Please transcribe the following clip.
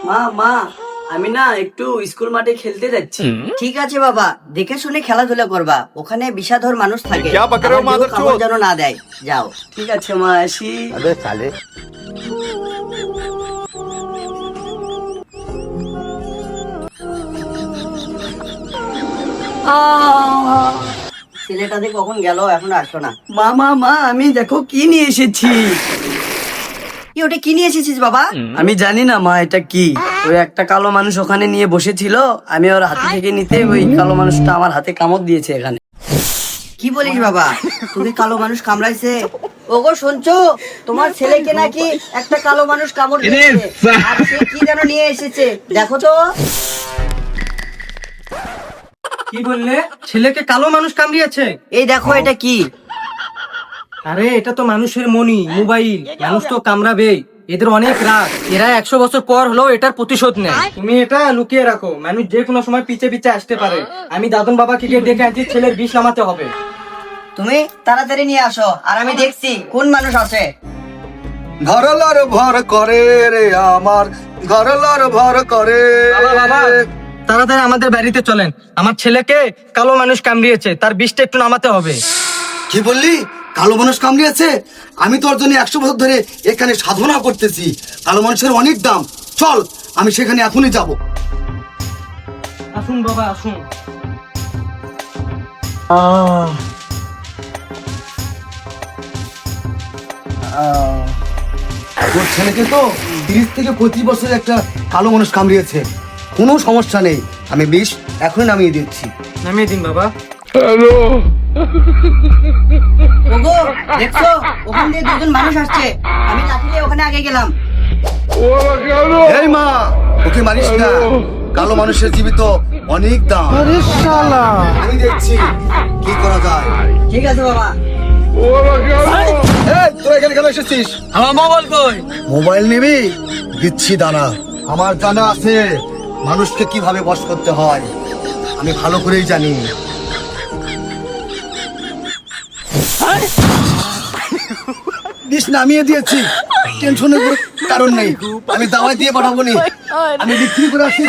মা মা আমি না একটু স্কুল মাঠে খেলতে যাচ্ছি। ঠিক আছে বাবা, দেখে শুনে খেলাধুলা করবা, ওখানে বিষাধর মানুষ থাকে, क्या बक रहे हो আমার मादर যেন কামড় चोद? যেন না দেয়। যাও। ঠিক আছে মা, আসি। ছেলেটা যে কখন গেল এখনো আসলো না। মা মা মা আমি দেখো কি নিয়ে এসেছি। কি ওটা কি নিয়ে এসেছিস বাবা? আমি জানি না মা এটা কি। ওই একটা কালো মানুষ ওখানে নিয়ে বসেছিল, আমি ওর হাতে থেকে নিতে ওই কালো মানুষটা আমার হাতে কামড় দিয়েছে এখানে। কি বলিস বাবা, তুমি কালো মানুষ কামড়াইছে? ওগো শুনছো, তোমার ছেলেকে নাকি একটা কালো মানুষ কামড় দিয়েছে, আর সে কি যেন নিয়ে এসেছে, দেখো তো। কি বললে? ছেলেকে কালো মানুষ কামড়িয়েছে? এই দেখো এটা কি। আরে এটা তো মানুষের মনি, মোবাইল। মানুষ তো কামড়াবেই, এদের অনেক রাগ। এরা 100 বছর পর হলেও এটার প্রতিশোধ নেয়। তুমি এটা লুকিয়ে রাখো, মানুষ যে কোনো সময় পিছে পিছে আসতে পারে। আমি দাদন বাবাকে গিয়ে ডেকে আনছি, ছেলের বিষ নামাতে হবে। তুমি তাড়াতাড়ি নিয়ে আসো, আর আমি দেখছি কোন মানুষ আছে। ঘরলার ভর করে রে আমার, ঘরলার ভর করে। বাবা বাবা, তাড়াতাড়ি আমাদের বাড়িতে চলেন। আমার ছেলেকে কালো মানুষ কামড়িয়েছে, তার বিষটা একটু নামাতে হবে। কি বললি? কালো মানুষ কামড়িয়েছে? আমি তোর জন্য 100 বছর ধরে এখানে সাধনা করতেছি। কালো মানুষের অনেক দাম, চল আমি সেখানে এখনই যাব। আসুন বাবা আসুন। তোর ছেলেকে তো 30 থেকে 25 বছরের একটা কালো মানুষ কামড়িয়েছে। কোনো সমস্যা নেই, আমি বিষ এখনই নামিয়ে দিচ্ছি। নামিয়ে দিন বাবা। ওগো দেখছো, ওখান দিয়ে দুজন মানুষ আসছে, আমি লাঠি নিয়ে ওখানে আগে গেলাম। এই মা, ওকে মারিস না, কালো মানুষের জীবিত অনেক দাম। আমি দেখছি কি করা যায়। ঠিক আছে বাবা। এই তোরা এখানে কেন এসেছিস? আমার মোবাইল কই? মোবাইল নিবি? দিচ্ছি দানা। আমার জানা আছে মানুষকে কিভাবে বশ করতে হয়, আমি ভালো করেই জানি। বিষ নামিয়ে দিয়েছি, টেনশনের কোনো কারণ নেই। আমি দাওয়াই দিয়ে পাঠাবো নি, আমি বিক্রি করে আসি।